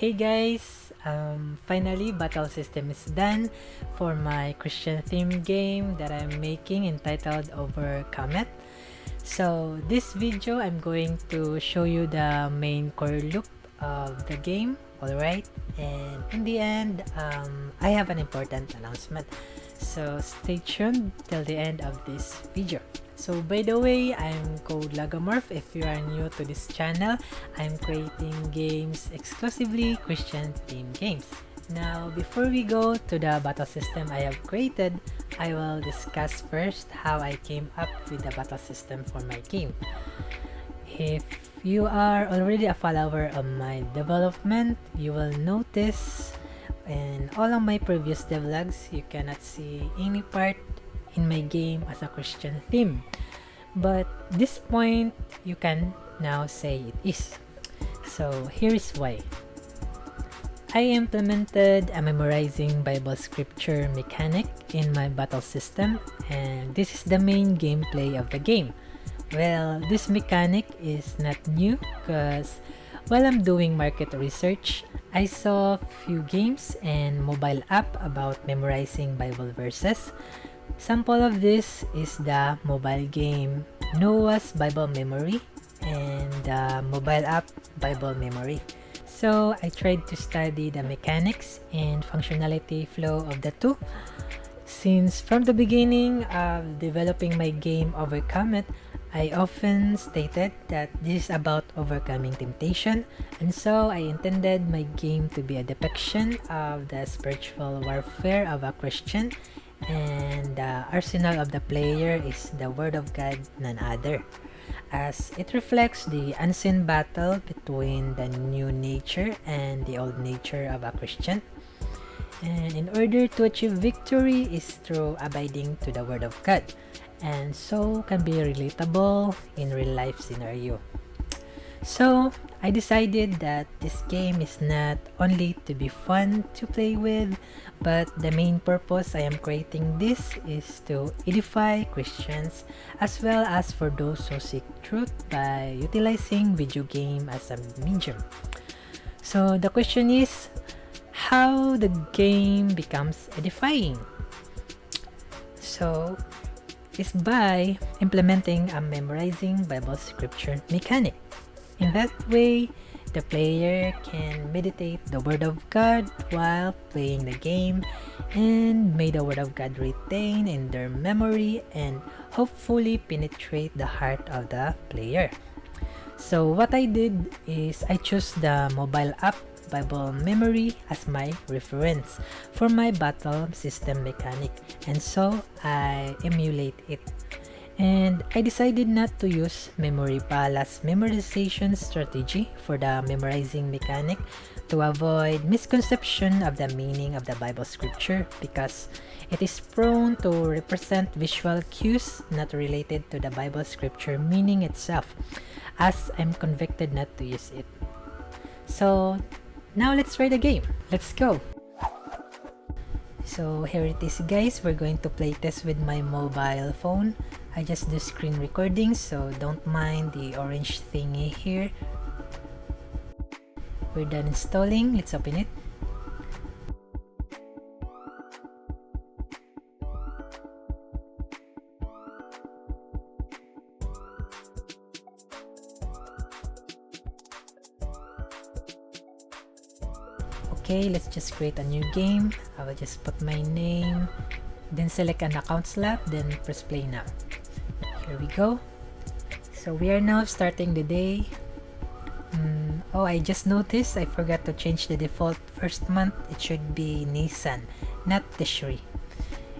Hey guys, finally battle system is done for my Christian theme game that I'm making entitled Overcome It. So this video I'm going to show you the main core loop of the game, alright? And in the end, I have an important announcement. So stay tuned till the end of this video. So by the way, I'm Code Lagomorph. If you are new to this channel, I'm creating games exclusively Christian themed games. Now, before we go to the battle system I have created, I will discuss first how I came up with the battle system for my game. If you are already a follower of my development, you will notice in all of my previous devlogs, you cannot see any part in my game as a Christian theme. But this point, you can now say it is. So here is why. I implemented a memorizing Bible scripture mechanic in my battle system, and this is the main gameplay of the game. Well, this mechanic is not new because while I'm doing market research, I saw few games and mobile app about memorizing Bible verses. Sample of this is the mobile game Noah's Bible Memory and the mobile app Bible Memory. So I tried to study the mechanics and functionality flow of the two. Since from the beginning of developing my game Overcome It, I often stated that this is about overcoming temptation, and so I intended my game to be a depiction of the spiritual warfare of a Christian, and the arsenal of the player is the Word of God, none other, as it reflects the unseen battle between the new nature and the old nature of a Christian. And in order to achieve victory is through abiding to the Word of God, and so can be relatable in real life scenario. So I decided that this game is not only to be fun to play with, but the main purpose I am creating this is to edify Christians as well as for those who seek truth by utilizing video game as a medium. So the question is, how the game becomes edifying? So is by implementing a memorizing Bible scripture mechanic. In that way, the player can meditate the Word of God while playing the game, and may the Word of God retain in their memory and hopefully penetrate the heart of the player. So what I did is I chose the mobile app Bible Memory as my reference for my battle system mechanic, and so I emulate it. And I decided not to use Memory Palace memorization strategy for the memorizing mechanic to avoid misconception of the meaning of the Bible scripture, because it is prone to represent visual cues not related to the Bible scripture meaning itself, as I'm convicted not to use it. So now let's try the game. Let's go! So here it is guys, we're going to play test with my mobile phone. I just do screen recording, so don't mind the orange thingy here. We're done installing, let's open it. Okay, let's just create a new game. I will just put my name, then select an account slot, then press play now. Here we go. So we are now starting the day. Oh, I just noticed I forgot to change the default first month. It should be Nisan, not Tishri.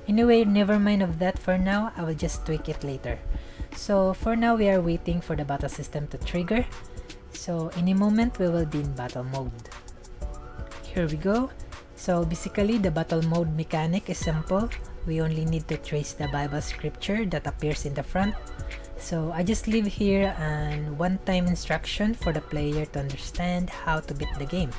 Anyway, never mind of that for now. I will just tweak it later. So for now, we are waiting for the battle system to trigger. So in a moment, we will be in battle mode. Here we go. So basically, the battle mode mechanic is simple. We only need to trace the Bible scripture that appears in the front. So I just leave here an one-time instruction for the player to understand how to beat the game.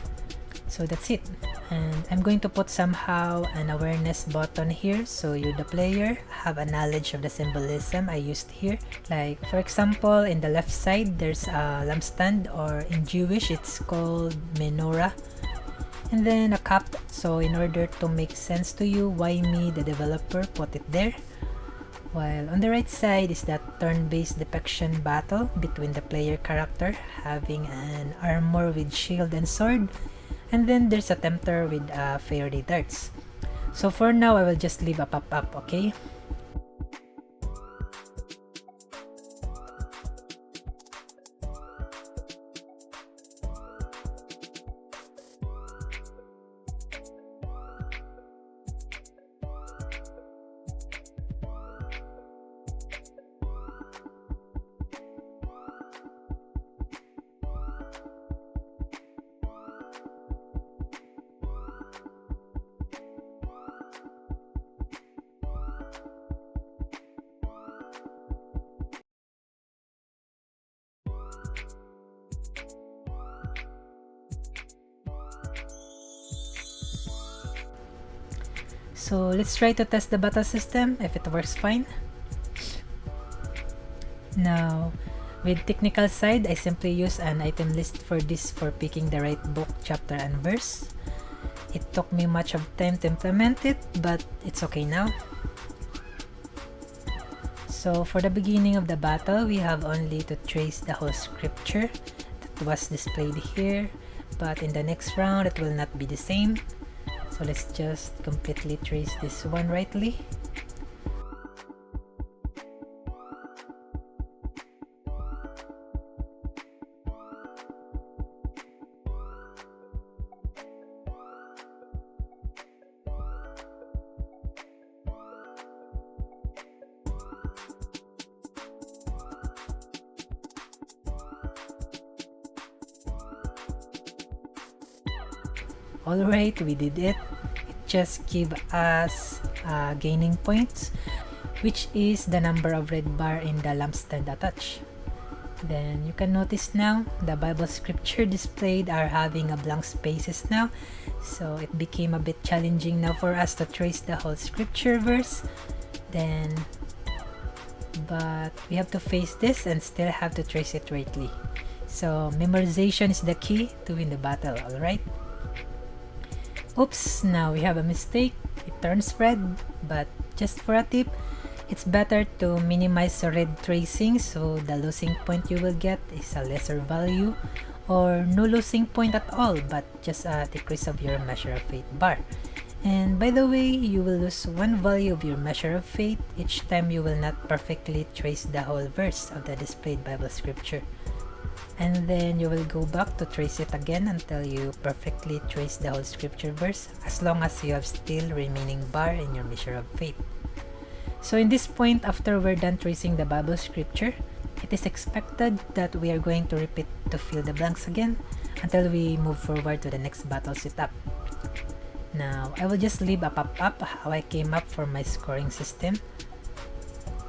So that's it. And I'm going to put somehow an awareness button here so you, the player, have a knowledge of the symbolism I used here. Like for example, in the left side there's a lampstand, or in Jewish it's called menorah. and then a cup. So in order to make sense to you why me, the developer, put it there. While on the right side is that turn-based depiction battle between the player character having an armor with shield and sword, and then there's a tempter with fairy darts. So for now I will just leave a pop-up, okay? So let's try to test the battle system if it works fine. Now, with technical side, I simply use an item list for this for picking the right book, chapter, and verse. It took me much of time to implement it, but it's okay now. So for the beginning of the battle, we have only to trace the whole scripture that was displayed here, but in the next round it will not be the same. So let's just completely trace this one rightly. Alright, we did it. It just gave us gaining points, which is the number of red bar in the lampstand attached. Then you can notice now the Bible scripture displayed are having a blank spaces now, so it became a bit challenging now for us to trace the whole scripture verse. But we have to face this and still have to trace it rightly. So memorization is the key to win the battle, alright? Oops, now we have a mistake. It turns red, but just for a tip, it's better to minimize red tracing so the losing point you will get is a lesser value, or no losing point at all but just a decrease of your measure of faith bar. And by the way, you will lose one value of your measure of faith each time you will not perfectly trace the whole verse of the displayed Bible scripture. And then you will go back to trace it again until you perfectly trace the whole scripture verse, as long as you have still remaining bar in your measure of faith. So in this point, after we're done tracing the Bible scripture, it is expected that we are going to repeat to fill the blanks again until we move forward to the next battle setup. Now, I will just leave a pop-up how I came up for my scoring system.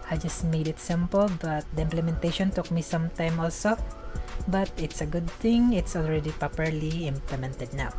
I just made it simple, but the implementation took me some time also. But it's a good thing it's already properly implemented now.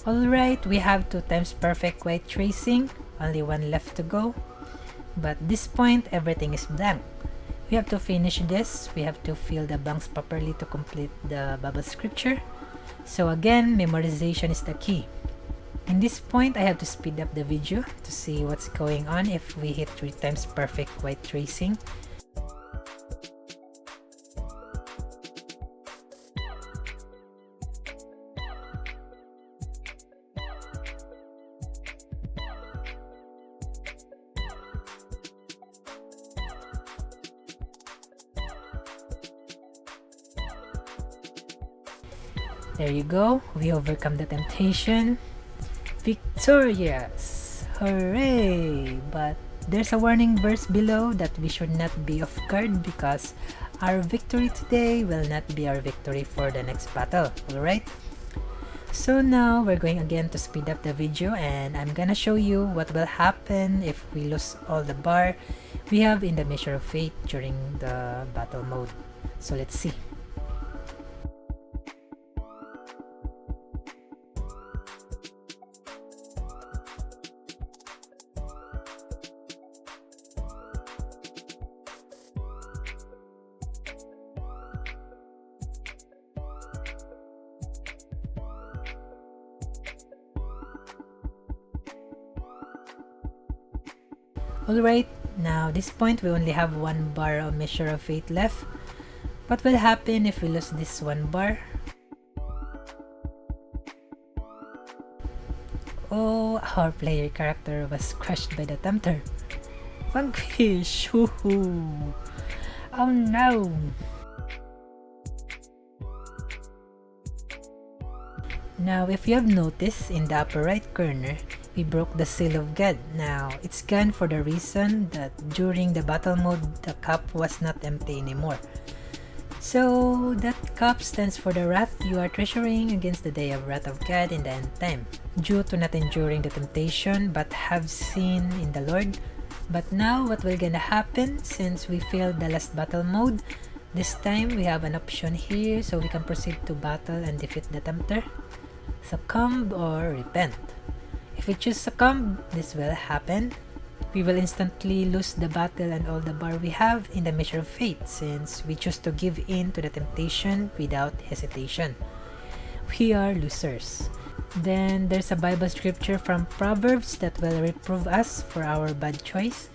Alright, we have 2 times perfect white tracing, only 1 left to go. But at this point, everything is blank. We have to finish this, we have to fill the blanks properly to complete the Bible scripture. So again, memorization is the key. In this point, I have to speed up the video to see what's going on if we hit 3 times perfect white tracing. There you go, we overcome the temptation. Victorious! Hooray! But there's a warning verse below that we should not be off guard because our victory today will not be our victory for the next battle, alright? So now we're going again to speed up the video and I'm gonna show you what will happen if we lose all the bar we have in the measure of faith during the battle mode. So let's see. Alright, now this point we only have 1 bar of measure of faith left. What will happen if we lose this 1 bar? Oh, our player character was crushed by the tempter. Vanquish! Woohoo! Oh no! Now if you have noticed in the upper right corner, we broke the seal of God. Now, it's gone for the reason that during the battle mode, the cup was not empty anymore. So, that cup stands for the wrath you are treasuring against the day of wrath of God in the end time, due to not enduring the temptation but have seen in the Lord. But now, what will gonna happen since we failed the last battle mode? This time, we have an option here so we can proceed to battle and defeat the tempter. Succumb or repent. If we choose succumb, this will happen. We will instantly lose the battle and all the bar we have in the measure of faith since we choose to give in to the temptation without hesitation. We are losers. Then there's a Bible scripture from Proverbs that will reprove us for our bad choice.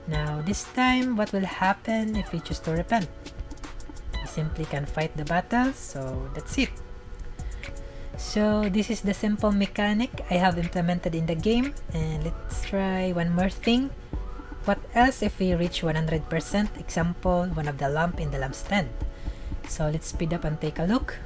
Now this time, what will happen if we choose to repent? We simply can fight the battle, so that's it. So this is the simple mechanic I have implemented in the game, and let's try one more thing. What else if we reach 100%? Example, one of the lamp in the lampstand. So let's speed up and take a look.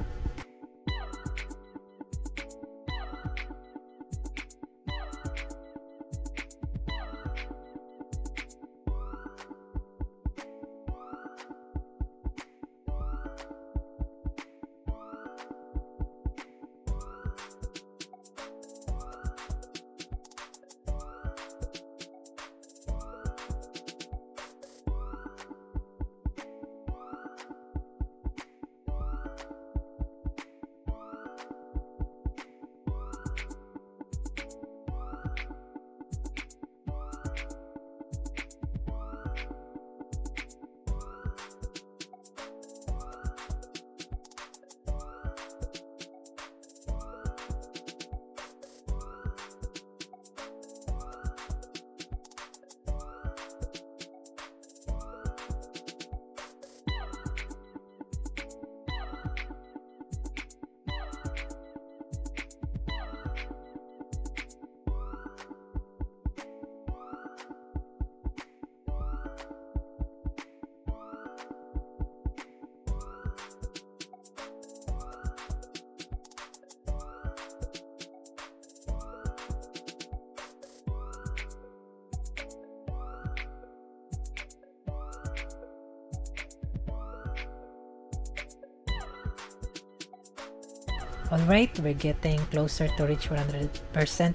Alright, we're getting closer to reach 100%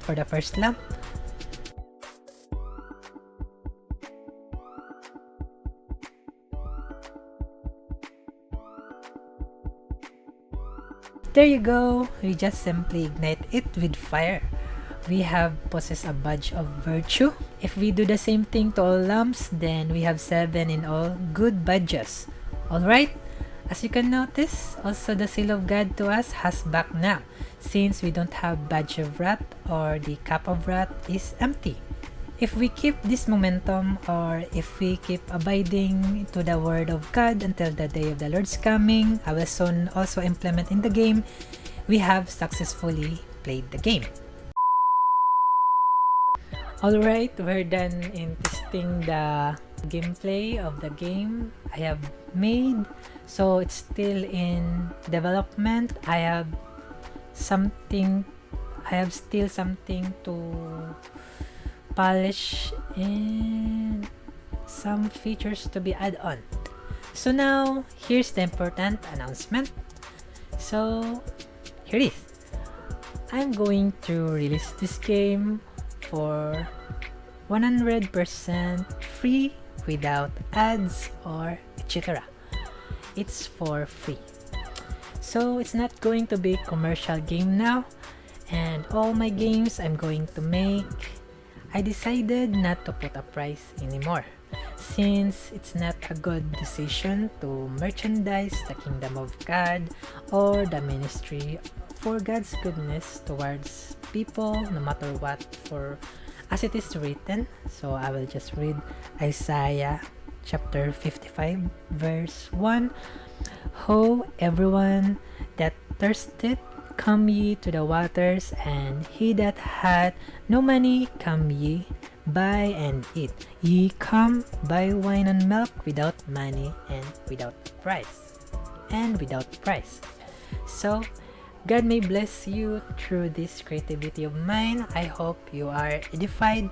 for the first lamp. There you go! We just simply ignite it with fire. We have possessed a badge of virtue. If we do the same thing to all lamps, then we have 7 in all good badges. Alright? As you can notice, also the seal of God to us has back now, since we don't have badge of wrath or the cup of wrath is empty. If we keep this momentum, or if we keep abiding to the word of God until the day of the Lord's coming, I will soon also implement in the game, we have successfully played the game. Alright, we're done in testing the gameplay of the game I have made. So it's still in development. I have still something to polish and some features to be added on. So now, here's the important announcement. So here it is. I'm going to release this game for 100% free without ads or etc. It's for free. So it's not going to be a commercial game now, and all my games I'm going to make, I decided not to put a price anymore, since it's not a good decision to merchandise the kingdom of God or the ministry for God's goodness towards people, no matter what, for as it is written. So I will just read Isaiah chapter 55 verse 1. Ho, everyone that thirsteth, come ye to the waters, and he that hath no money, come ye, buy and eat. Ye come, buy wine and milk without money and without price. So God may bless you through this creativity of mine. I hope you are edified.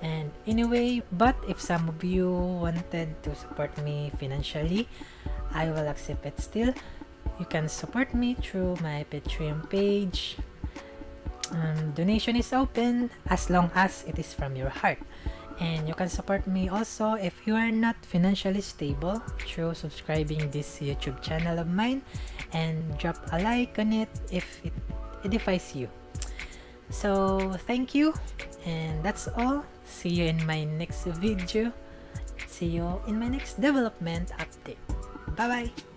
And anyway, but if some of you wanted to support me financially, I will accept it still. You can support me through my Patreon page. Donation is open as long as it is from your heart. And you can support me also if you are not financially stable through subscribing this YouTube channel of mine, and drop a like on it if it edifies you. So thank you, and that's all. See you in my next video. See you in my next development update. Bye bye.